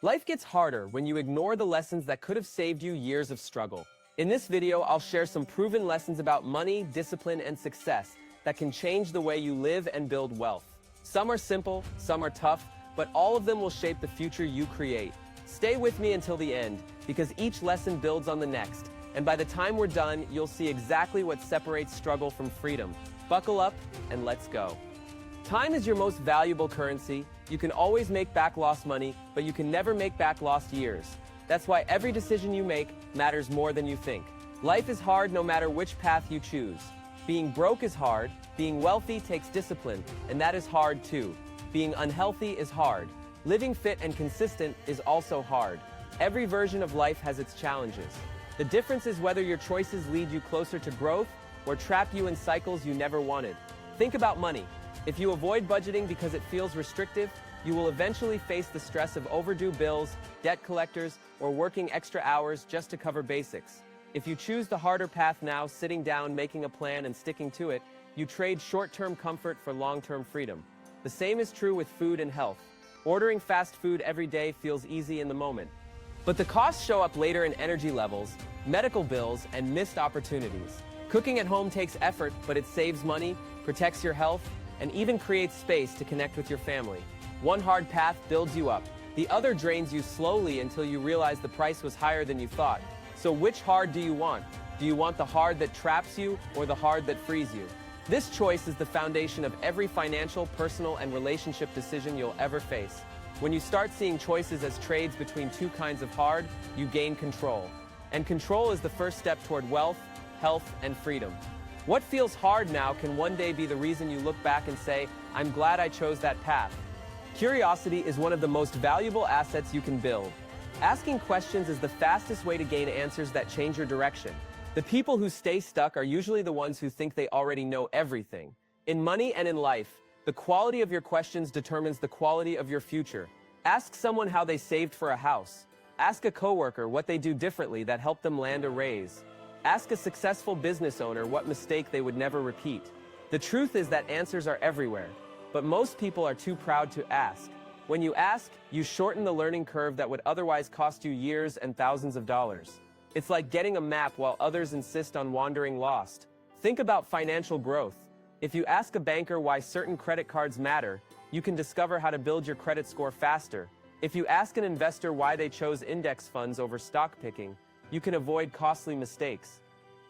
Life gets harder when you ignore the lessons that could have saved you years of struggle. In this video, I'll share some proven lessons about money, discipline, and success that can change the way you live and build wealth. Some are simple, some are tough, but all of them will shape the future you create. Stay with me until the end, because each lesson builds on the next, and by the time we're done, you'll see exactly what separates struggle from freedom. Buckle up, and let's go. Time is your most valuable currency. You can always make back lost money, but you can never make back lost years. That's why every decision you make matters more than you think. Life is hard no matter which path you choose. Being broke is hard, being wealthy takes discipline, and that is hard too. Being unhealthy is hard. Living fit and consistent is also hard. Every version of life has its challenges. The difference is whether your choices lead you closer to growth or trap you in cycles you never wanted. Think about money. If you avoid budgeting because it feels restrictive, you will eventually face the stress of overdue bills, debt collectors, or working extra hours just to cover basics. If you choose the harder path now, sitting down, making a plan, and sticking to it, you trade short-term comfort for long-term freedom. The same is true with food and health. Ordering fast food every day feels easy in the moment. But the costs show up later in energy levels, medical bills, and missed opportunities. Cooking at home takes effort, but it saves money, protects your health, and even creates space to connect with your family. One hard path builds you up. The other drains you slowly until you realize the price was higher than you thought. So which hard do you want? Do you want the hard that traps you or the hard that frees you? This choice is the foundation of every financial, personal, and relationship decision you'll ever face. When you start seeing choices as trades between two kinds of hard, you gain control. And control is the first step toward wealth, health, and freedom. What feels hard now can one day be the reason you look back and say, I'm glad I chose that path. Curiosity is one of the most valuable assets you can build. Asking questions is the fastest way to gain answers that change your direction. The people who stay stuck are usually the ones who think they already know everything. In money and in life, the quality of your questions determines the quality of your future. Ask someone how they saved for a house. Ask a coworker what they do differently that helped them land a raise. Ask a successful business owner what mistake they would never repeat. The truth is that answers are everywhere, but most people are too proud to ask. When you ask, you shorten the learning curve that would otherwise cost you years and thousands of dollars. It's like getting a map while others insist on wandering lost. Think about financial growth. If you ask a banker why certain credit cards matter, you can discover how to build your credit score faster. If you ask an investor why they chose index funds over stock picking, you can avoid costly mistakes.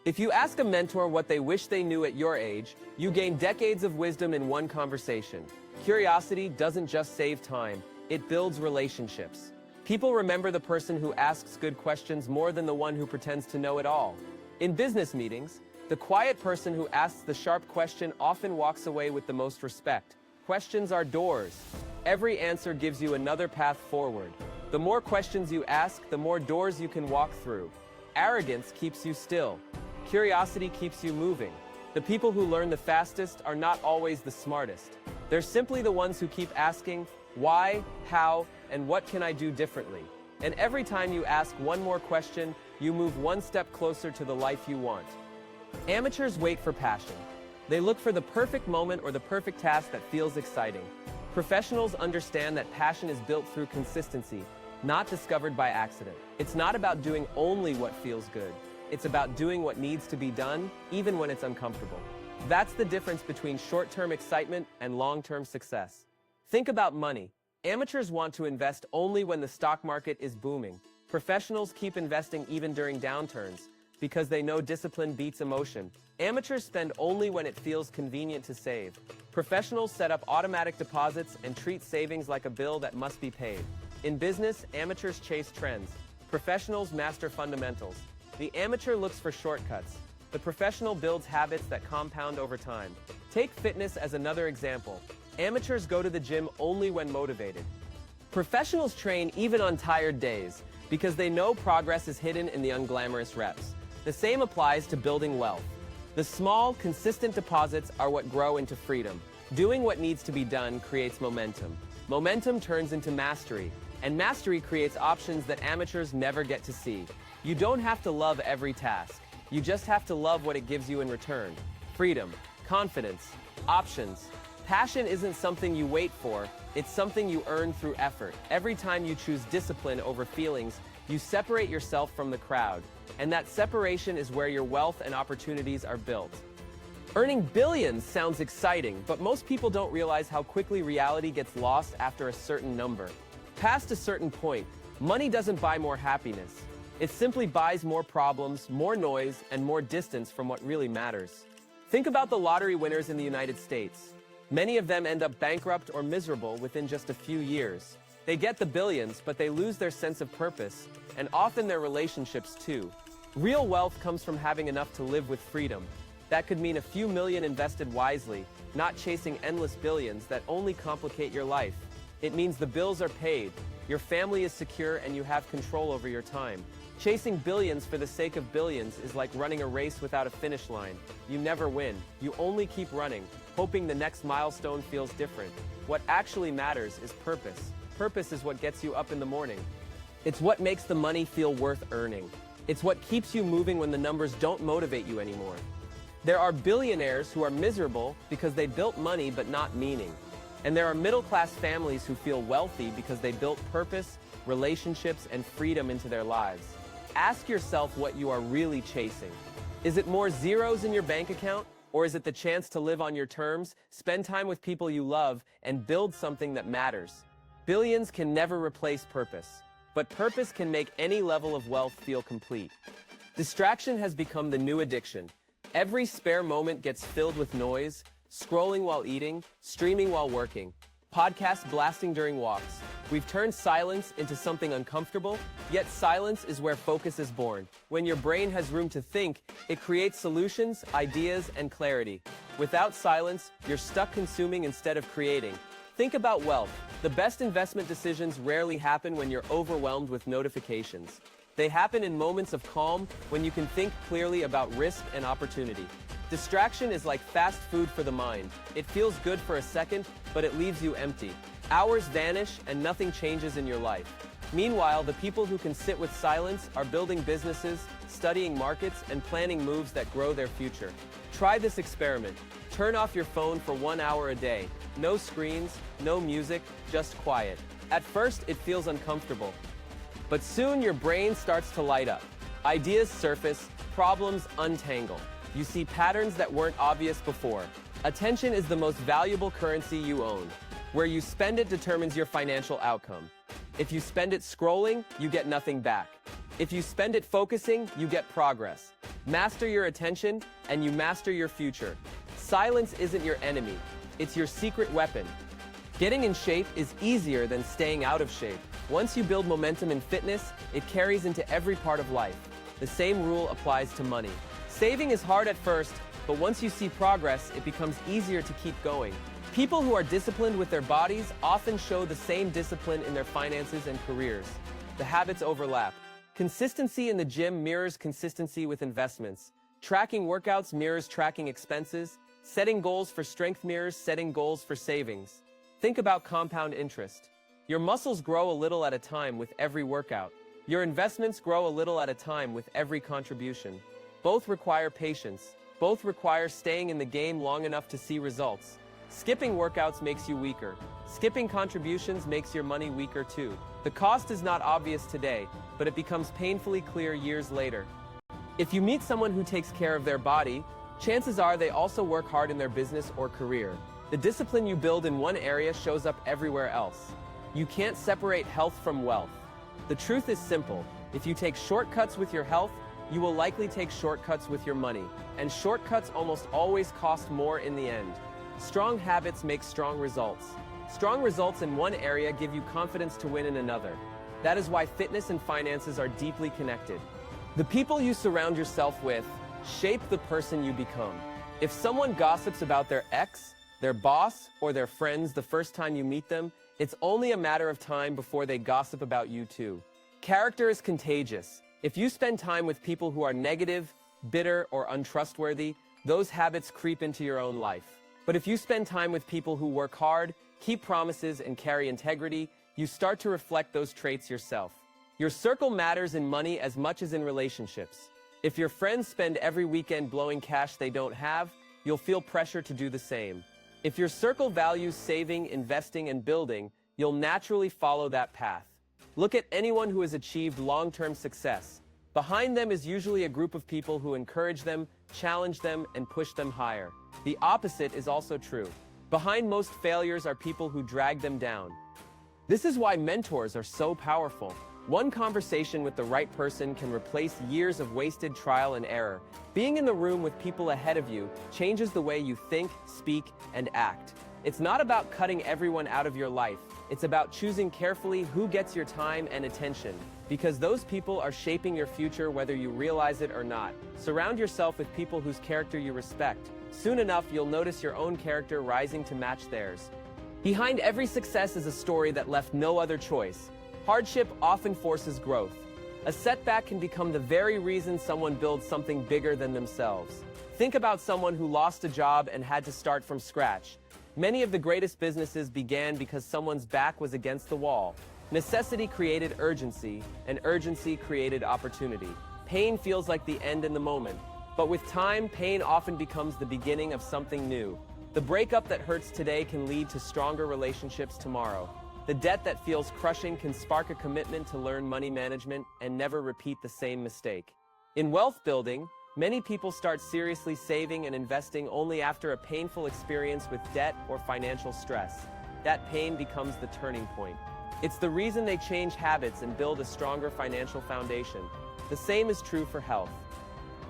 If you ask a mentor what they wish they knew at your age, you gain decades of wisdom in one conversation. Curiosity doesn't just save time, it builds relationships. People remember the person who asks good questions more than the one who pretends to know it all. In business meetings, the quiet person who asks the sharp question often walks away with the most respect. Questions are doors. Every answer gives you another path forward. The more questions you ask, the more doors you can walk through. Arrogance keeps you still. Curiosity keeps you moving. The people who learn the fastest are not always the smartest. They're simply the ones who keep asking, why, how, and what can I do differently? And every time you ask one more question, you move one step closer to the life you want. Amateurs wait for passion. They look for the perfect moment or the perfect task that feels exciting. Professionals understand that passion is built through consistency, not discovered by accident. It's not about doing only what feels good. It's about doing what needs to be done, even when it's uncomfortable. That's the difference between short-term excitement and long-term success. Think about money. Amateurs want to invest only when the stock market is booming. Professionals keep investing even during downturns, because they know discipline beats emotion. Amateurs spend only when it feels convenient to save. Professionals set up automatic deposits and treat savings like a bill that must be paid. In business, amateurs chase trends. Professionals master fundamentals. The amateur looks for shortcuts. The professional builds habits that compound over time. Take fitness as another example. Amateurs go to the gym only when motivated. Professionals train even on tired days, because they know progress is hidden in the unglamorous reps. The same applies to building wealth. The small, consistent deposits are what grow into freedom. Doing what needs to be done creates momentum. Momentum turns into mastery, and mastery creates options that amateurs never get to see. You don't have to love every task. You just have to love what it gives you in return. Freedom, confidence, options. Passion isn't something you wait for, it's something you earn through effort. Every time you choose discipline over feelings, you separate yourself from the crowd, and that separation is where your wealth and opportunities are built. Earning billions sounds exciting, but most people don't realize how quickly reality gets lost after a certain number. Past a certain point, money doesn't buy more happiness. It simply buys more problems, more noise, and more distance from what really matters. Think about the lottery winners in the United States. Many of them end up bankrupt or miserable within just a few years. They get the billions, but they lose their sense of purpose, and often their relationships too. Real wealth comes from having enough to live with freedom. That could mean a few million invested wisely, not chasing endless billions that only complicate your life. It means the bills are paid, your family is secure, and you have control over your time. Chasing billions for the sake of billions is like running a race without a finish line. You never win. You only keep running, hoping the next milestone feels different. What actually matters is purpose. Purpose is what gets you up in the morning. It's what makes the money feel worth earning. It's what keeps you moving when the numbers don't motivate you anymore. There are billionaires who are miserable because they built money but not meaning. And there are middle-class families who feel wealthy because they built purpose, relationships, and freedom into their lives. Ask yourself what you are really chasing. Is it more zeros in your bank account? Or is it the chance to live on your terms, spend time with people you love, and build something that matters? Billions can never replace purpose, but purpose can make any level of wealth feel complete. Distraction has become the new addiction. Every spare moment gets filled with noise, scrolling while eating, streaming while working, podcasts blasting during walks. We've turned silence into something uncomfortable, yet silence is where focus is born. When your brain has room to think, it creates solutions, ideas, and clarity. Without silence, you're stuck consuming instead of creating. Think about wealth. The best investment decisions rarely happen when you're overwhelmed with notifications. They happen in moments of calm when you can think clearly about risk and opportunity. Distraction is like fast food for the mind. It feels good for a second, but it leaves you empty. Hours vanish and nothing changes in your life. Meanwhile, the people who can sit with silence are building businesses, studying markets, and planning moves that grow their future. Try this experiment. Turn off your phone for 1 hour a day. No screens, no music, just quiet. At first, it feels uncomfortable. But soon your brain starts to light up. Ideas surface, problems untangle. You see patterns that weren't obvious before. Attention is the most valuable currency you own. Where you spend it determines your financial outcome. If you spend it scrolling, you get nothing back. If you spend it focusing, you get progress. Master your attention, and you master your future. Silence isn't your enemy. It's your secret weapon. Getting in shape is easier than staying out of shape. Once you build momentum in fitness, it carries into every part of life. The same rule applies to money. Saving is hard at first, but once you see progress, it becomes easier to keep going. People who are disciplined with their bodies often show the same discipline in their finances and careers. The habits overlap. Consistency in the gym mirrors consistency with investments. Tracking workouts mirrors tracking expenses. Setting goals for strength mirrors setting goals for savings. Think about compound interest. Your muscles grow a little at a time with every workout. Your investments grow a little at a time with every contribution. Both require patience. Both require staying in the game long enough to see results. Skipping workouts makes you weaker. Skipping contributions makes your money weaker too. The cost is not obvious today, but it becomes painfully clear years later. If you meet someone who takes care of their body, chances are they also work hard in their business or career. The discipline you build in one area shows up everywhere else. You can't separate health from wealth. The truth is simple. If you take shortcuts with your health, you will likely take shortcuts with your money. And shortcuts almost always cost more in the end. Strong habits make strong results. Strong results in one area give you confidence to win in another. That is why fitness and finances are deeply connected. The people you surround yourself with shape the person you become. If someone gossips about their ex, their boss, or their friends the first time you meet them, it's only a matter of time before they gossip about you too. Character is contagious. If you spend time with people who are negative, bitter, or untrustworthy, those habits creep into your own life. But if you spend time with people who work hard, keep promises, and carry integrity, you start to reflect those traits yourself. Your circle matters in money as much as in relationships. If your friends spend every weekend blowing cash they don't have, you'll feel pressure to do the same. If your circle values saving, investing, and building, you'll naturally follow that path. Look at anyone who has achieved long-term success. Behind them is usually a group of people who encourage them, challenge them, and push them higher. The opposite is also true. Behind most failures are people who drag them down. This is why mentors are so powerful. One conversation with the right person can replace years of wasted trial and error. Being in the room with people ahead of you changes the way you think, speak, and act. It's not about cutting everyone out of your life. It's about choosing carefully who gets your time and attention, because those people are shaping your future whether you realize it or not. Surround yourself with people whose character you respect. Soon enough, you'll notice your own character rising to match theirs. Behind every success is a story that left no other choice. Hardship often forces growth. A setback can become the very reason someone builds something bigger than themselves. Think about someone who lost a job and had to start from scratch. Many of the greatest businesses began because someone's back was against the wall. Necessity created urgency, and urgency created opportunity. Pain feels like the end in the moment, but with time, pain often becomes the beginning of something new. The breakup that hurts today can lead to stronger relationships tomorrow. The debt that feels crushing can spark a commitment to learn money management and never repeat the same mistake. In wealth building, many people start seriously saving and investing only after a painful experience with debt or financial stress. That pain becomes the turning point. It's the reason they change habits and build a stronger financial foundation. The same is true for health.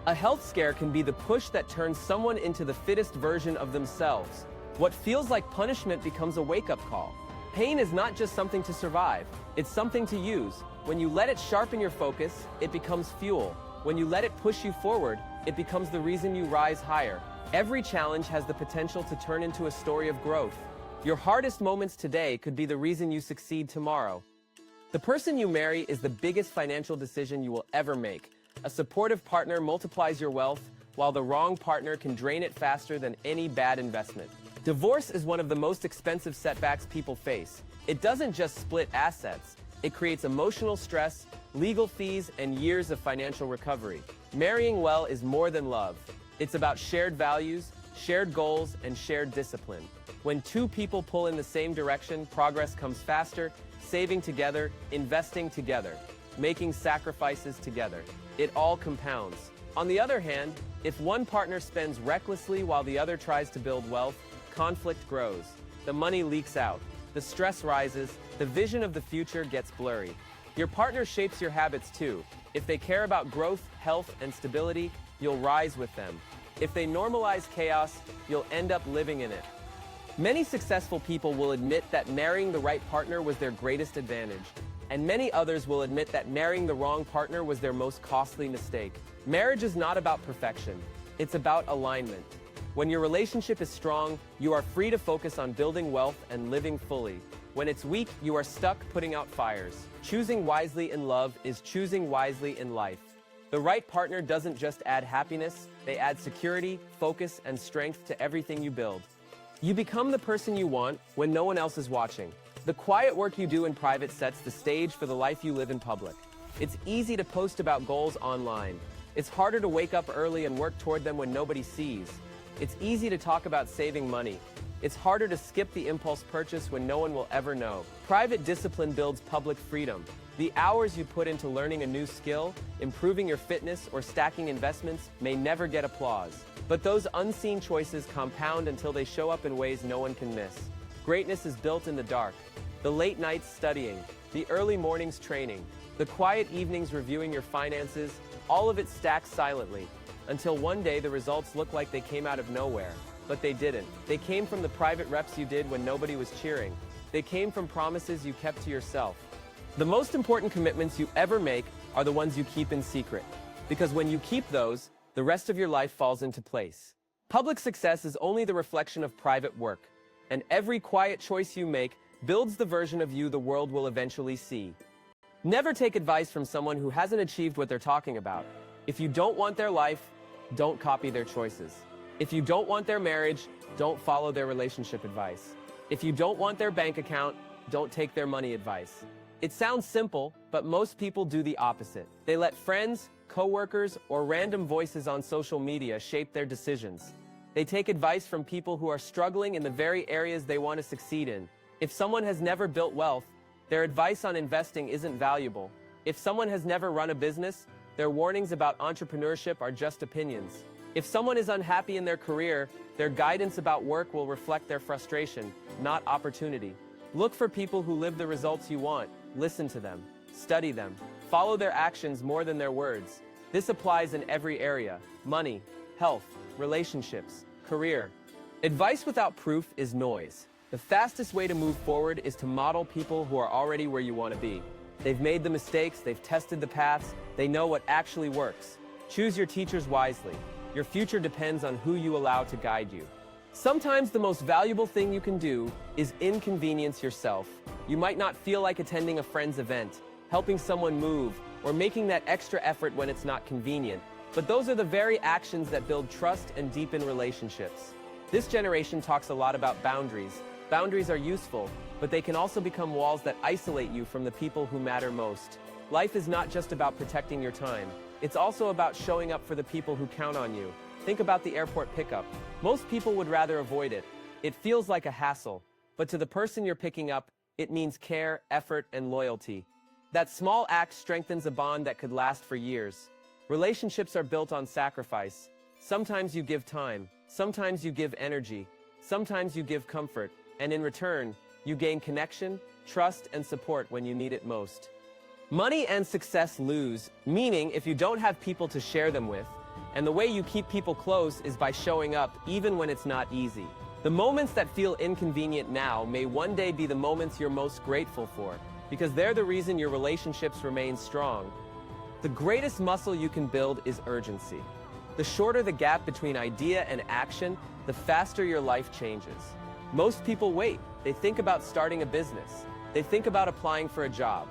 A health scare can be the push that turns someone into the fittest version of themselves. What feels like punishment becomes a wake-up call. Pain is not just something to survive, it's something to use. When you let it sharpen your focus, it becomes fuel. When you let it push you forward, it becomes the reason you rise higher. Every challenge has the potential to turn into a story of growth. Your hardest moments today could be the reason you succeed tomorrow. The person you marry is the biggest financial decision you will ever make. A supportive partner multiplies your wealth, while the wrong partner can drain it faster than any bad investment. Divorce is one of the most expensive setbacks people face. It doesn't just split assets. It creates emotional stress, legal fees, and years of financial recovery. Marrying well is more than love. It's about shared values, shared goals, and shared discipline. When two people pull in the same direction, progress comes faster, saving together, investing together, making sacrifices together. It all compounds. On the other hand, if one partner spends recklessly while the other tries to build wealth, conflict grows. The money leaks out. The stress rises. The vision of the future gets blurry. Your partner shapes your habits too. If they care about growth, health, and stability, you'll rise with them. If they normalize chaos, you'll end up living in it. Many successful people will admit that marrying the right partner was their greatest advantage, and many others will admit that marrying the wrong partner was their most costly mistake. Marriage is not about perfection. It's about alignment. When your relationship is strong, you are free to focus on building wealth and living fully. When it's weak, you are stuck putting out fires. Choosing wisely in love is choosing wisely in life. The right partner doesn't just add happiness, they add security, focus, and strength to everything you build. You become the person you want when no one else is watching. The quiet work you do in private sets the stage for the life you live in public. It's easy to post about goals online. It's harder to wake up early and work toward them when nobody sees. It's easy to talk about saving money. It's harder to skip the impulse purchase when no one will ever know. Private discipline builds public freedom. The hours you put into learning a new skill, improving your fitness, or stacking investments may never get applause. But those unseen choices compound until they show up in ways no one can miss. Greatness is built in the dark. The late nights studying, the early mornings training, the quiet evenings reviewing your finances, all of it stacks silently, until one day the results look like they came out of nowhere. But they didn't. They came from the private reps you did when nobody was cheering. They came from promises you kept to yourself. The most important commitments you ever make are the ones you keep in secret. Because when you keep those, the rest of your life falls into place. Public success is only the reflection of private work, and every quiet choice you make builds the version of you the world will eventually see. Never take advice from someone who hasn't achieved what they're talking about. If you don't want their life, don't copy their choices. If you don't want their marriage, don't follow their relationship advice. If you don't want their bank account, don't take their money advice. It sounds simple, but most people do the opposite. They let friends, coworkers, or random voices on social media shape their decisions. They take advice from people who are struggling in the very areas they want to succeed in. If someone has never built wealth, their advice on investing isn't valuable. If someone has never run a business, their warnings about entrepreneurship are just opinions. If someone is unhappy in their career, their guidance about work will reflect their frustration, not opportunity. Look for people who live the results you want. Listen to them. Study them. Follow their actions more than their words. This applies in every area: money, health, relationships, career. Advice without proof is noise. The fastest way to move forward is to model people who are already where you want to be. They've made the mistakes, they've tested the paths, they know what actually works. Choose your teachers wisely. Your future depends on who you allow to guide you. Sometimes the most valuable thing you can do is inconvenience yourself. You might not feel like attending a friend's event, helping someone move, or making that extra effort when it's not convenient. But those are the very actions that build trust and deepen relationships. This generation talks a lot about boundaries. Boundaries are useful, but they can also become walls that isolate you from the people who matter most. Life is not just about protecting your time. It's also about showing up for the people who count on you. Think about the airport pickup. Most people would rather avoid it. It feels like a hassle, but to the person you're picking up, it means care, effort, and loyalty. That small act strengthens a bond that could last for years. Relationships are built on sacrifice. Sometimes you give time, sometimes you give energy, sometimes you give comfort, and in return, you gain connection, trust, and support when you need it most. Money and success lose, meaning if you don't have people to share them with, and the way you keep people close is by showing up even when it's not easy. The moments that feel inconvenient now may one day be the moments you're most grateful for, because they're the reason your relationships remain strong. The greatest muscle you can build is urgency. The shorter the gap between idea and action, the faster your life changes. Most people wait. They think about starting a business. They think about applying for a job.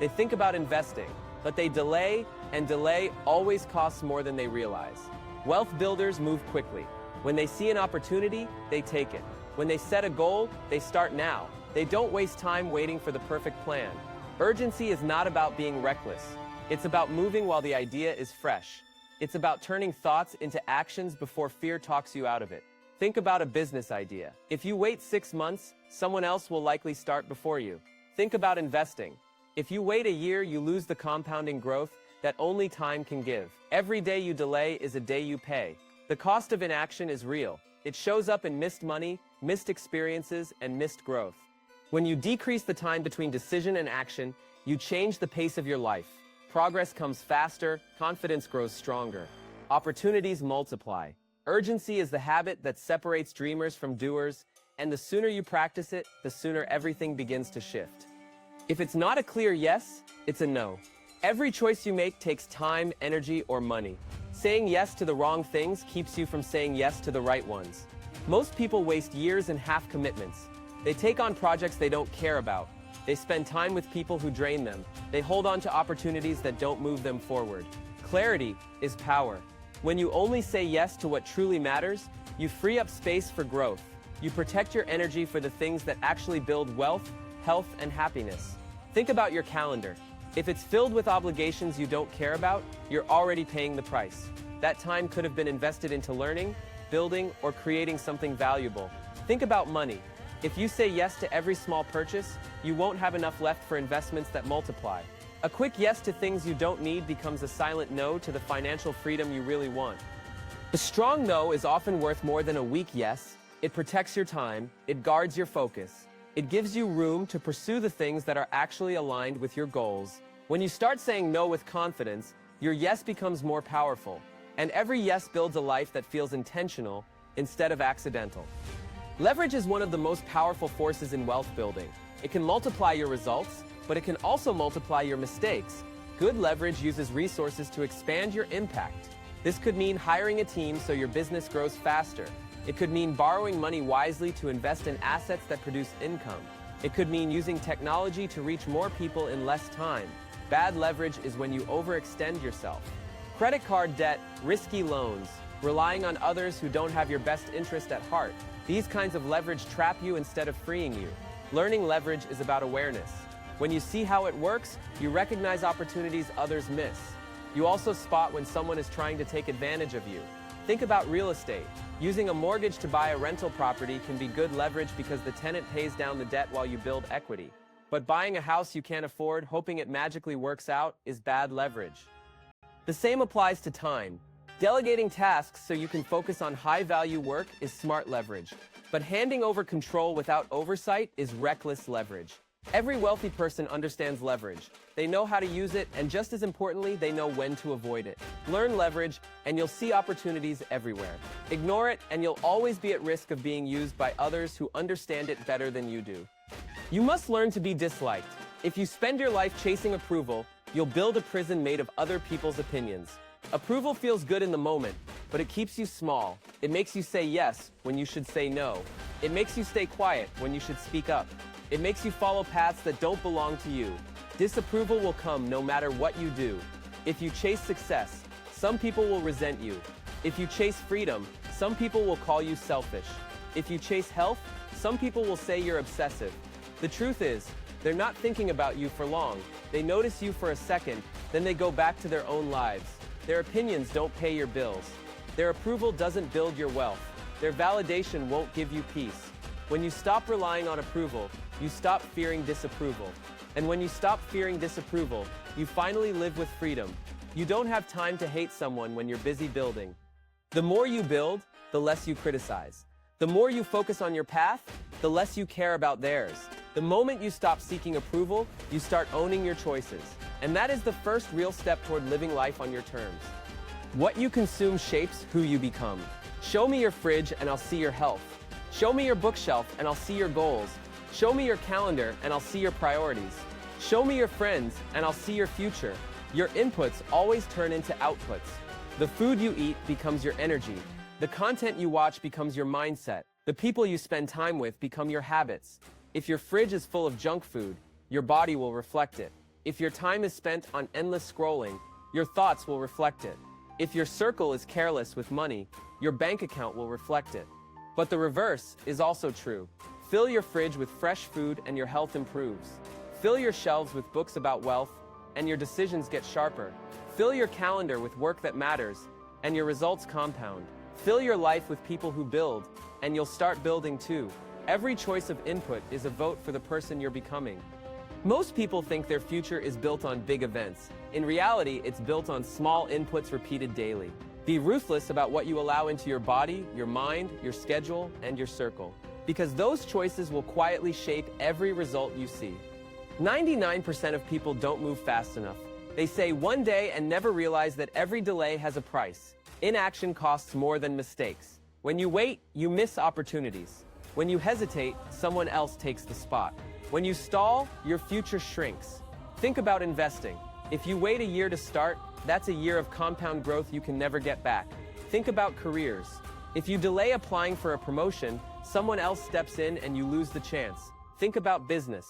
They think about investing, but they delay, and delay always costs more than they realize. Wealth builders move quickly. When they see an opportunity, they take it. When they set a goal, they start now. They don't waste time waiting for the perfect plan. Urgency is not about being reckless. It's about moving while the idea is fresh. It's about turning thoughts into actions before fear talks you out of it. Think about a business idea. If you wait 6 months, someone else will likely start before you. Think about investing. If you wait a year, you lose the compounding growth that only time can give. Every day you delay is a day you pay. The cost of inaction is real. It shows up in missed money, missed experiences, and missed growth. When you decrease the time between decision and action, you change the pace of your life. Progress comes faster, confidence grows stronger. Opportunities multiply. Urgency is the habit that separates dreamers from doers, and the sooner you practice it, the sooner everything begins to shift. If it's not a clear yes, it's a no. Every choice you make takes time, energy, or money. Saying yes to the wrong things keeps you from saying yes to the right ones. Most people waste years in half commitments. They take on projects they don't care about. They spend time with people who drain them. They hold on to opportunities that don't move them forward. Clarity is power. When you only say yes to what truly matters, you free up space for growth. You protect your energy for the things that actually build wealth, health, and happiness. Think about your calendar. If it's filled with obligations you don't care about, you're already paying the price. That time could have been invested into learning, building, or creating something valuable. Think about money. If you say yes to every small purchase, you won't have enough left for investments that multiply. A quick yes to things you don't need becomes a silent no to the financial freedom you really want. A strong no is often worth more than a weak yes. It protects your time, it guards your focus, it gives you room to pursue the things that are actually aligned with your goals. When you start saying no with confidence, your yes becomes more powerful, and every yes builds a life that feels intentional instead of accidental. Leverage is one of the most powerful forces in wealth building. It can multiply your results, but it can also multiply your mistakes. Good leverage uses resources to expand your impact. This could mean hiring a team so your business grows faster. It could mean borrowing money wisely to invest in assets that produce income. It could mean using technology to reach more people in less time. Bad leverage is when you overextend yourself. Credit card debt, risky loans, relying on others who don't have your best interest at heart. These kinds of leverage trap you instead of freeing you. Learning leverage is about awareness. When you see how it works, you recognize opportunities others miss. You also spot when someone is trying to take advantage of you. Think about real estate. Using a mortgage to buy a rental property can be good leverage because the tenant pays down the debt while you build equity. But buying a house you can't afford, hoping it magically works out, is bad leverage. The same applies to time. Delegating tasks so you can focus on high-value work is smart leverage. But handing over control without oversight is reckless leverage. Every wealthy person understands leverage. They know how to use it, and just as importantly, they know when to avoid it. Learn leverage, and you'll see opportunities everywhere. Ignore it, and you'll always be at risk of being used by others who understand it better than you do. You must learn to be disliked. If you spend your life chasing approval, you'll build a prison made of other people's opinions. Approval feels good in the moment, but it keeps you small. It makes you say yes when you should say no. It makes you stay quiet when you should speak up. It makes you follow paths that don't belong to you. Disapproval will come no matter what you do. If you chase success, some people will resent you. If you chase freedom, some people will call you selfish. If you chase health, some people will say you're obsessive. The truth is, they're not thinking about you for long. They notice you for a second, then they go back to their own lives. Their opinions don't pay your bills. Their approval doesn't build your wealth. Their validation won't give you peace. When you stop relying on approval, you stop fearing disapproval. And when you stop fearing disapproval, you finally live with freedom. You don't have time to hate someone when you're busy building. The more you build, the less you criticize. The more you focus on your path, the less you care about theirs. The moment you stop seeking approval, you start owning your choices. And that is the first real step toward living life on your terms. What you consume shapes who you become. Show me your fridge and I'll see your health. Show me your bookshelf and I'll see your goals. Show me your calendar and I'll see your priorities. Show me your friends and I'll see your future. Your inputs always turn into outputs. The food you eat becomes your energy. The content you watch becomes your mindset. The people you spend time with become your habits. If your fridge is full of junk food, your body will reflect it. If your time is spent on endless scrolling, your thoughts will reflect it. If your circle is careless with money, your bank account will reflect it. But the reverse is also true. Fill your fridge with fresh food and your health improves. Fill your shelves with books about wealth, and your decisions get sharper. Fill your calendar with work that matters, and your results compound. Fill your life with people who build, and you'll start building too. Every choice of input is a vote for the person you're becoming. Most people think their future is built on big events. In reality, it's built on small inputs repeated daily. Be ruthless about what you allow into your body, your mind, your schedule, and your circle. Because those choices will quietly shape every result you see. 99% of people don't move fast enough. They say one day and never realize that every delay has a price. Inaction costs more than mistakes. When you wait, you miss opportunities. When you hesitate, someone else takes the spot. When you stall, your future shrinks. Think about investing. If you wait a year to start, that's a year of compound growth you can never get back. Think about careers. If you delay applying for a promotion, someone else steps in and you lose the chance. Think about business.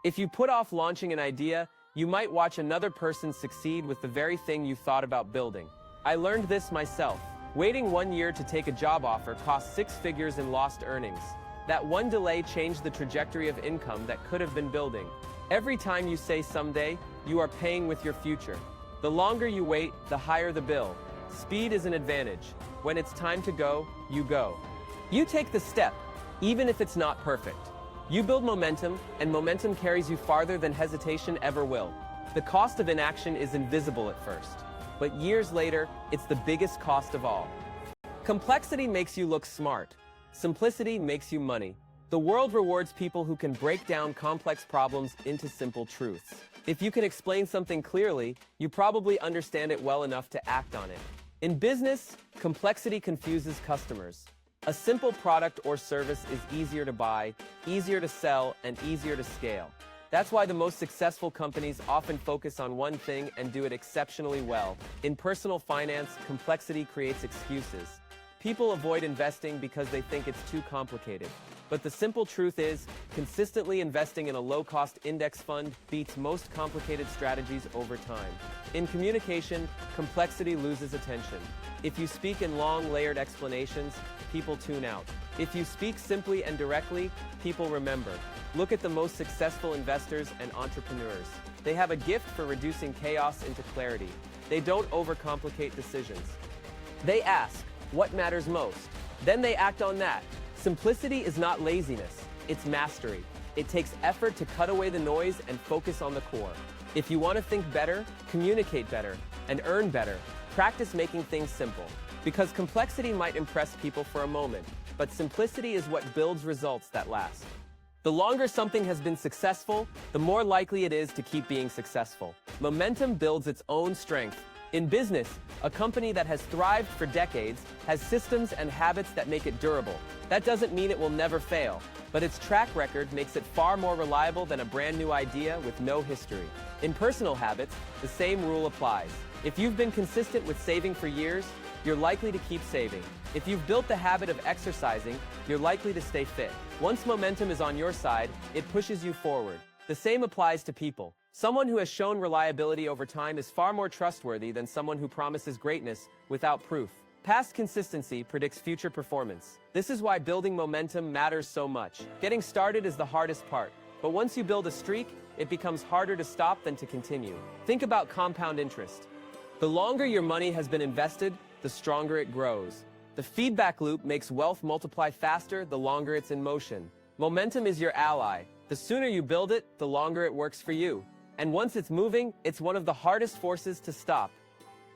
If you put off launching an idea, you might watch another person succeed with the very thing you thought about building. I learned this myself. Waiting 1 year to take a job offer cost 6 figures in lost earnings. That one delay changed the trajectory of income that could have been building. Every time you say someday, you are paying with your future. The longer you wait, the higher the bill. Speed is an advantage. When it's time to go, you go. You take the step, even if it's not perfect. You build momentum, and momentum carries you farther than hesitation ever will. The cost of inaction is invisible at first, but years later, it's the biggest cost of all. Complexity makes you look smart. Simplicity makes you money. The world rewards people who can break down complex problems into simple truths. If you can explain something clearly, you probably understand it well enough to act on it. In business, complexity confuses customers. A simple product or service is easier to buy, easier to sell, and easier to scale. That's why the most successful companies often focus on one thing and do it exceptionally well. In personal finance, complexity creates excuses. People avoid investing because they think it's too complicated. But the simple truth is, consistently investing in a low-cost index fund beats most complicated strategies over time. In communication, complexity loses attention. If you speak in long, layered explanations, people tune out. If you speak simply and directly, people remember. Look at the most successful investors and entrepreneurs. They have a gift for reducing chaos into clarity. They don't overcomplicate decisions. They ask, what matters most. Then they act on that. Simplicity is not laziness, it's mastery. It takes effort to cut away the noise and focus on the core. If you want to think better, communicate better, and earn better, practice making things simple. Because complexity might impress people for a moment, but simplicity is what builds results that last. The longer something has been successful, the more likely it is to keep being successful. Momentum builds its own strength. In business, a company that has thrived for decades has systems and habits that make it durable. That doesn't mean it will never fail, but its track record makes it far more reliable than a brand new idea with no history. In personal habits, the same rule applies. If you've been consistent with saving for years, you're likely to keep saving. If you've built the habit of exercising, you're likely to stay fit. Once momentum is on your side, it pushes you forward. The same applies to people. Someone who has shown reliability over time is far more trustworthy than someone who promises greatness without proof. Past consistency predicts future performance. This is why building momentum matters so much. Getting started is the hardest part, but once you build a streak, it becomes harder to stop than to continue. Think about compound interest. The longer your money has been invested, the stronger it grows. The feedback loop makes wealth multiply faster the longer it's in motion. Momentum is your ally. The sooner you build it, the longer it works for you. And once it's moving, it's one of the hardest forces to stop.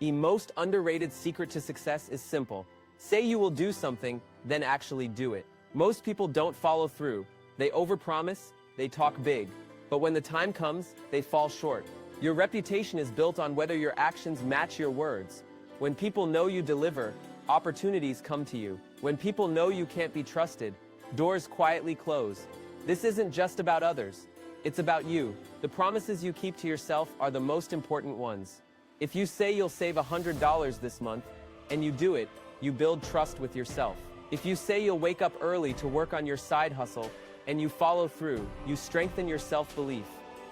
The most underrated secret to success is simple. Say you will do something, then actually do it. Most people don't follow through. They overpromise, they talk big. But when the time comes, they fall short. Your reputation is built on whether your actions match your words. When people know you deliver, opportunities come to you. When people know you can't be trusted, doors quietly close. This isn't just about others. It's about you. The promises you keep to yourself are the most important ones. If you say you'll save $100 this month, and you do it, you build trust with yourself. If you say you'll wake up early to work on your side hustle, and you follow through, you strengthen your self-belief.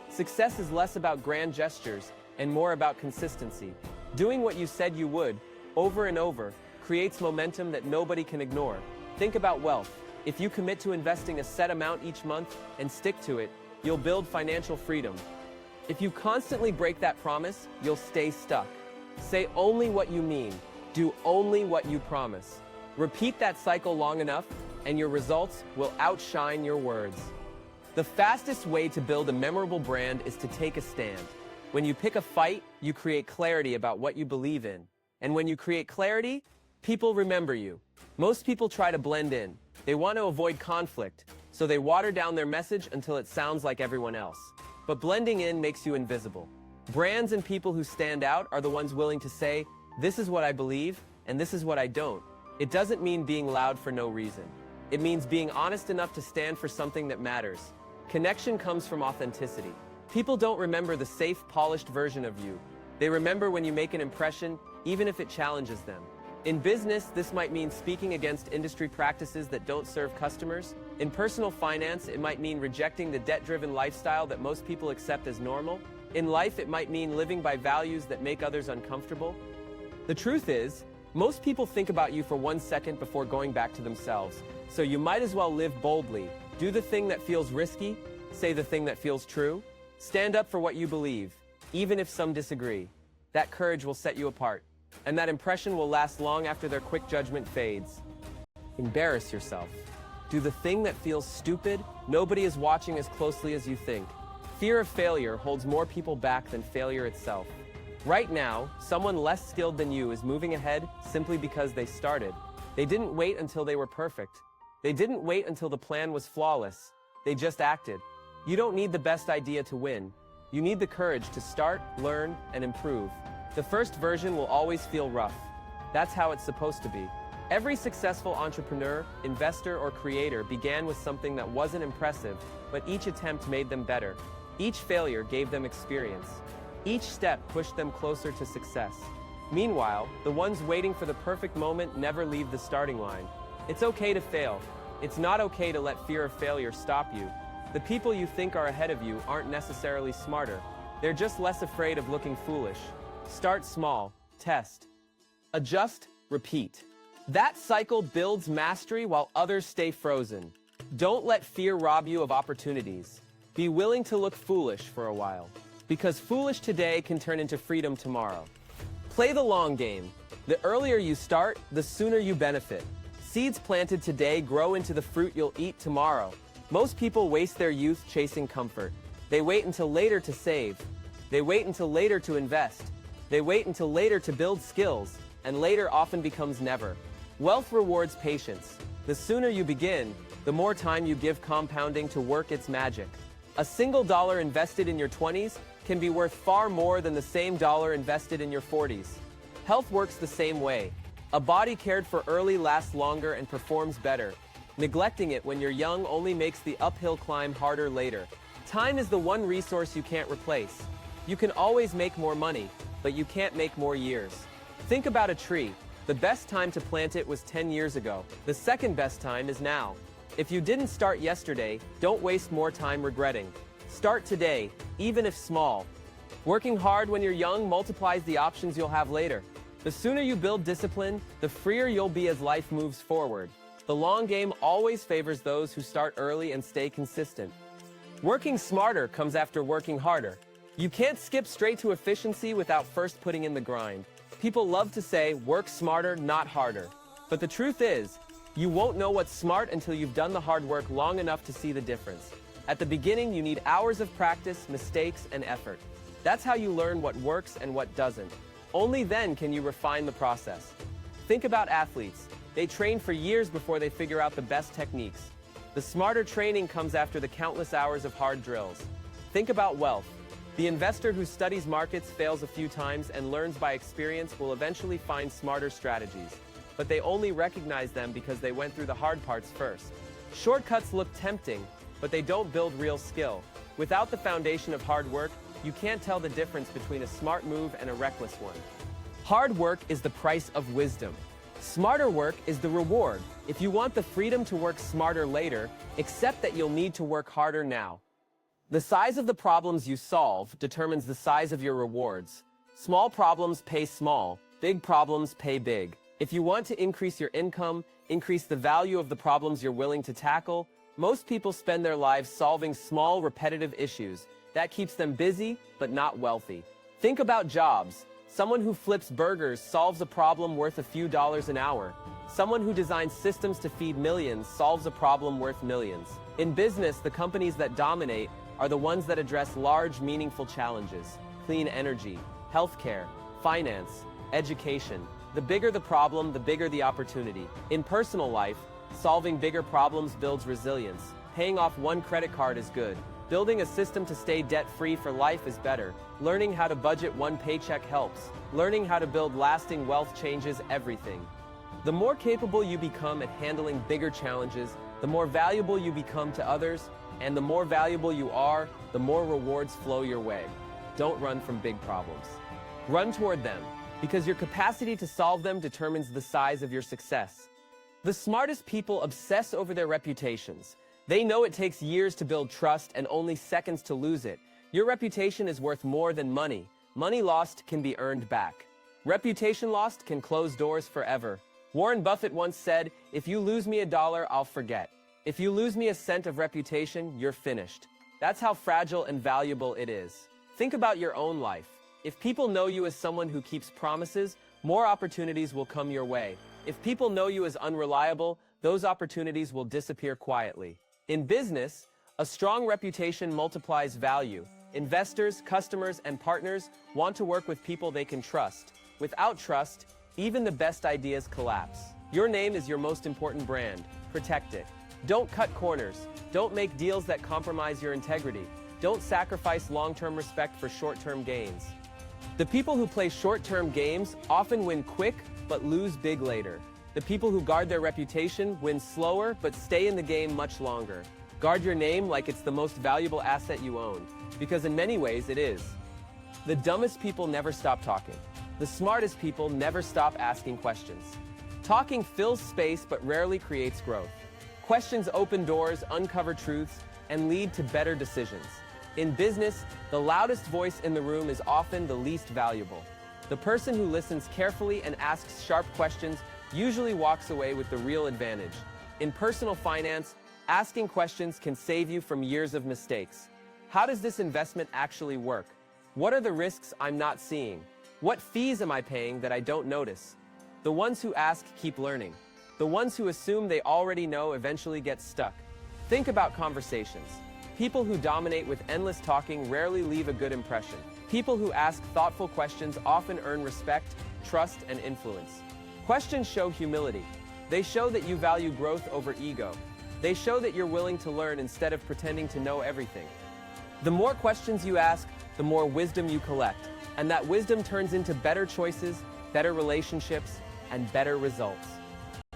Success is less about grand gestures, and more about consistency. Doing what you said you would, over and over, creates momentum that nobody can ignore. Think about wealth. If you commit to investing a set amount each month and stick to it, you'll build financial freedom. If you constantly break that promise, you'll stay stuck. Say only what you mean. Do only what you promise. Repeat that cycle long enough, and your results will outshine your words. The fastest way to build a memorable brand is to take a stand. When you pick a fight, you create clarity about what you believe in. And when you create clarity, people remember you. Most people try to blend in. They want to avoid conflict, so they water down their message until it sounds like everyone else. But blending in makes you invisible. Brands and people who stand out are the ones willing to say, this is what I believe, and this is what I don't. It doesn't mean being loud for no reason. It means being honest enough to stand for something that matters. Connection comes from authenticity. People don't remember the safe, polished version of you. They remember when you make an impression, even if it challenges them. In business, this might mean speaking against industry practices that don't serve customers. In personal finance, it might mean rejecting the debt-driven lifestyle that most people accept as normal. In life, it might mean living by values that make others uncomfortable. The truth is, most people think about you for 1 second before going back to themselves, so you might as well live boldly. Do the thing that feels risky, say the thing that feels true. Stand up for what you believe, even if some disagree. That courage will set you apart, and that impression will last long after their quick judgment fades. Embarrass yourself. Do the thing that feels stupid. Nobody is watching as closely as you think. Fear of failure holds more people back than failure itself. Right now, someone less skilled than you is moving ahead simply because they started. They didn't wait until they were perfect. They didn't wait until the plan was flawless. They just acted. You don't need the best idea to win. You need the courage to start, learn, and improve. The first version will always feel rough. That's how it's supposed to be. Every successful entrepreneur, investor, or creator began with something that wasn't impressive, but each attempt made them better. Each failure gave them experience. Each step pushed them closer to success. Meanwhile, the ones waiting for the perfect moment never leave the starting line. It's okay to fail. It's not okay to let fear of failure stop you. The people you think are ahead of you aren't necessarily smarter. They're just less afraid of looking foolish. Start small, test, adjust, repeat. That cycle builds mastery while others stay frozen. Don't let fear rob you of opportunities. Be willing to look foolish for a while, because foolish today can turn into freedom tomorrow. Play the long game. The earlier you start, the sooner you benefit. Seeds planted today grow into the fruit you'll eat tomorrow. Most people waste their youth chasing comfort. They wait until later to save. They wait until later to invest. They wait until later to build skills, and later often becomes never. Wealth rewards patience. The sooner you begin, the more time you give compounding to work its magic. A single dollar invested in your 20s can be worth far more than the same dollar invested in your 40s. Health works the same way. A body cared for early lasts longer and performs better. Neglecting it when you're young only makes the uphill climb harder later. Time is the one resource you can't replace. You can always make more money, but you can't make more years. Think about a tree. The best time to plant it was 10 years ago. The second best time is now. If you didn't start yesterday, don't waste more time regretting. Start today, even if small. Working hard when you're young multiplies the options you'll have later. The sooner you build discipline, the freer you'll be as life moves forward. The long game always favors those who start early and stay consistent. Working smarter comes after working harder. You can't skip straight to efficiency without first putting in the grind. People love to say, work smarter, not harder. But the truth is, you won't know what's smart until you've done the hard work long enough to see the difference. At the beginning, you need hours of practice, mistakes, and effort. That's how you learn what works and what doesn't. Only then can you refine the process. Think about athletes. They train for years before they figure out the best techniques. The smarter training comes after the countless hours of hard drills. Think about wealth. The investor who studies markets, fails a few times, and learns by experience will eventually find smarter strategies. But they only recognize them because they went through the hard parts first. Shortcuts look tempting, but they don't build real skill. Without the foundation of hard work, you can't tell the difference between a smart move and a reckless one. Hard work is the price of wisdom. Smarter work is the reward. If you want the freedom to work smarter later, accept that you'll need to work harder now. The size of the problems you solve determines the size of your rewards. Small problems pay small, big problems pay big. If you want to increase your income, increase the value of the problems you're willing to tackle, most people spend their lives solving small, repetitive issues. That keeps them busy, but not wealthy. Think about jobs. Someone who flips burgers solves a problem worth a few dollars an hour. Someone who designs systems to feed millions solves a problem worth millions. In business, the companies that dominate are the ones that address large, meaningful challenges. Clean energy, healthcare, finance, education. The bigger the problem, the bigger the opportunity. In personal life, solving bigger problems builds resilience. Paying off one credit card is good. Building a system to stay debt-free for life is better. Learning how to budget one paycheck helps. Learning how to build lasting wealth changes everything. The more capable you become at handling bigger challenges, the more valuable you become to others, and the more valuable you are, the more rewards flow your way. Don't run from big problems. Run toward them, because your capacity to solve them determines the size of your success. The smartest people obsess over their reputations. They know it takes years to build trust and only seconds to lose it. Your reputation is worth more than money. Money lost can be earned back. Reputation lost can close doors forever. Warren Buffett once said, "If you lose me $1, I'll forget. If you lose me a cent of reputation, you're finished." That's how fragile and valuable it is. Think about your own life. If people know you as someone who keeps promises, more opportunities will come your way. If people know you as unreliable, those opportunities will disappear quietly. In business, a strong reputation multiplies value. Investors, customers, and partners want to work with people they can trust. Without trust, even the best ideas collapse. Your name is your most important brand. Protect it. Don't cut corners. Don't make deals that compromise your integrity. Don't sacrifice long-term respect for short-term gains. The people who play short-term games often win quick but lose big later. The people who guard their reputation win slower but stay in the game much longer. Guard your name like it's the most valuable asset you own, because in many ways it is. The dumbest people never stop talking. The smartest people never stop asking questions. Talking fills space but rarely creates growth. Questions open doors, uncover truths, and lead to better decisions. In business, the loudest voice in the room is often the least valuable. The person who listens carefully and asks sharp questions usually walks away with the real advantage. In personal finance, asking questions can save you from years of mistakes. How does this investment actually work? What are the risks I'm not seeing? What fees am I paying that I don't notice? The ones who ask keep learning. The ones who assume they already know eventually get stuck. Think about conversations. People who dominate with endless talking rarely leave a good impression. People who ask thoughtful questions often earn respect, trust, and influence. Questions show humility. They show that you value growth over ego. They show that you're willing to learn instead of pretending to know everything. The more questions you ask, the more wisdom you collect, and that wisdom turns into better choices, better relationships, and better results.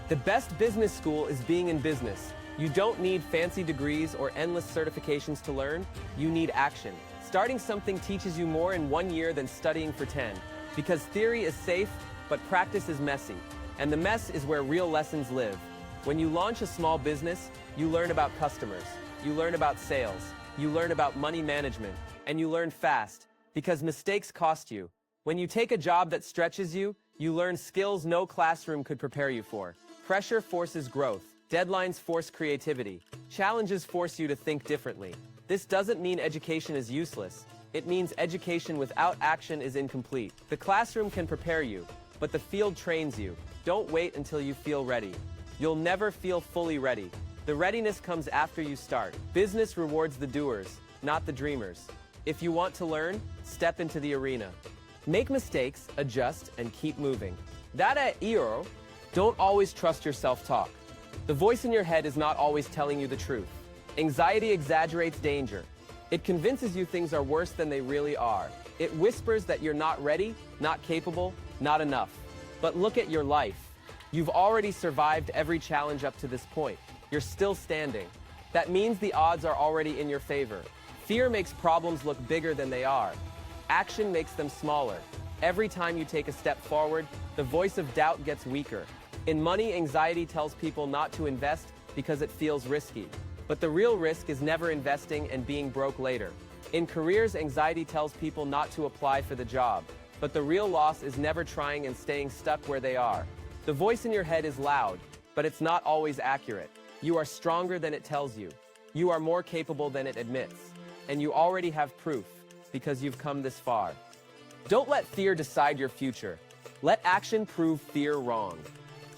The best business school is being in business. You don't need fancy degrees or endless certifications to learn. You need action. Starting something teaches you more in 1 year than studying for 10. Because theory is safe, but practice is messy. And the mess is where real lessons live. When you launch a small business, you learn about customers. You learn about sales. You learn about money management. And you learn fast, because mistakes cost you. When you take a job that stretches you, you learn skills no classroom could prepare you for. Pressure forces growth. Deadlines force creativity. Challenges force you to think differently. This doesn't mean education is useless. It means education without action is incomplete. The classroom can prepare you, but the field trains you. Don't wait until you feel ready. You'll never feel fully ready. The readiness comes after you start. Business rewards the doers, not the dreamers. If you want to learn, step into the arena. Make mistakes, adjust, and keep moving. Dare io. Don't always trust your self-talk. The voice in your head is not always telling you the truth. Anxiety exaggerates danger. It convinces you things are worse than they really are. It whispers that you're not ready, not capable, not enough. But look at your life. You've already survived every challenge up to this point. You're still standing. That means the odds are already in your favor. Fear makes problems look bigger than they are. Action makes them smaller. Every time you take a step forward, the voice of doubt gets weaker. In money, anxiety tells people not to invest because it feels risky. But the real risk is never investing and being broke later. In careers, anxiety tells people not to apply for the job. But the real loss is never trying and staying stuck where they are. The voice in your head is loud, but it's not always accurate. You are stronger than it tells you. You are more capable than it admits. And you already have proof, because you've come this far. Don't let fear decide your future. Let action prove fear wrong.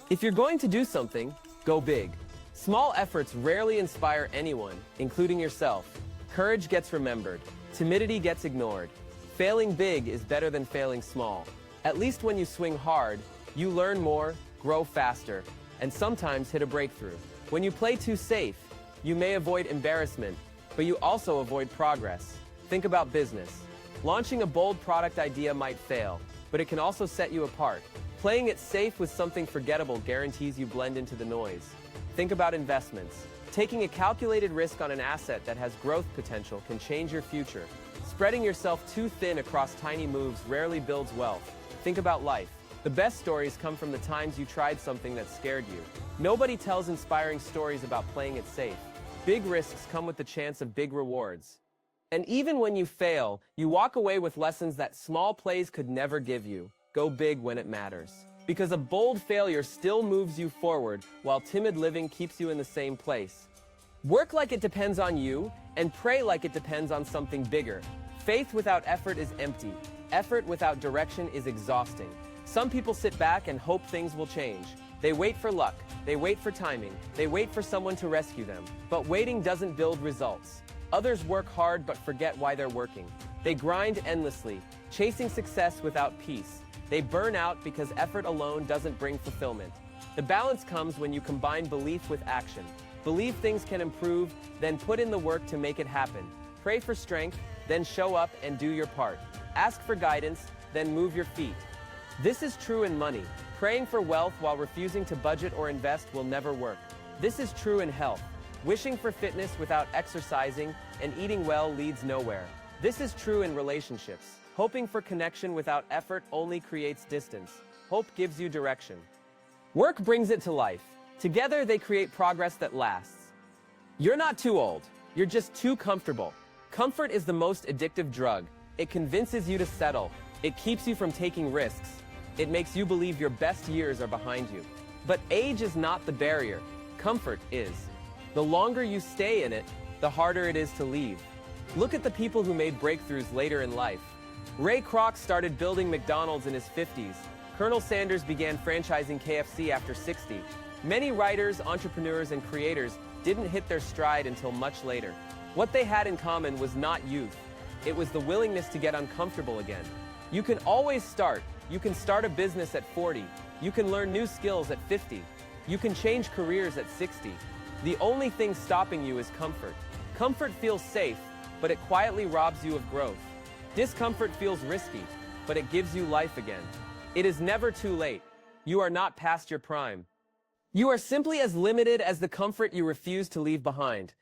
If you're going to do something, go big. Small efforts rarely inspire anyone, including yourself. Courage gets remembered. Timidity gets ignored. Failing big is better than failing small. At least when you swing hard, you learn more, grow faster, and sometimes hit a breakthrough. When you play too safe, you may avoid embarrassment, but you also avoid progress. Think about business. Launching a bold product idea might fail, but it can also set you apart. Playing it safe with something forgettable guarantees you blend into the noise. Think about investments. Taking a calculated risk on an asset that has growth potential can change your future. Spreading yourself too thin across tiny moves rarely builds wealth. Think about life. The best stories come from the times you tried something that scared you. Nobody tells inspiring stories about playing it safe. Big risks come with the chance of big rewards. And even when you fail, you walk away with lessons that small plays could never give you. Go big when it matters. Because a bold failure still moves you forward, while timid living keeps you in the same place. Work like it depends on you, and pray like it depends on something bigger. Faith without effort is empty. Effort without direction is exhausting. Some people sit back and hope things will change. They wait for luck. They wait for timing. They wait for someone to rescue them. But waiting doesn't build results. Others work hard but forget why they're working. They grind endlessly, chasing success without peace. They burn out because effort alone doesn't bring fulfillment. The balance comes when you combine belief with action. Believe things can improve, then put in the work to make it happen. Pray for strength, then show up and do your part. Ask for guidance, then move your feet. This is true in money. Praying for wealth while refusing to budget or invest will never work. This is true in health. Wishing for fitness without exercising and eating well leads nowhere. This is true in relationships. Hoping for connection without effort only creates distance. Hope gives you direction. Work brings it to life. Together they create progress that lasts. You're not too old. You're just too comfortable. Comfort is the most addictive drug. It convinces you to settle. It keeps you from taking risks. It makes you believe your best years are behind you. But age is not the barrier. Comfort is. The longer you stay in it, the harder it is to leave. Look at the people who made breakthroughs later in life. Ray Kroc started building McDonald's in his 50s. Colonel Sanders began franchising KFC after 60. Many writers, entrepreneurs, and creators didn't hit their stride until much later. What they had in common was not youth. It was the willingness to get uncomfortable again. You can always start. You can start a business at 40. You can learn new skills at 50. You can change careers at 60. The only thing stopping you is comfort. Comfort feels safe, but it quietly robs you of growth. Discomfort feels risky, but it gives you life again. It is never too late. You are not past your prime. You are simply as limited as the comfort you refuse to leave behind.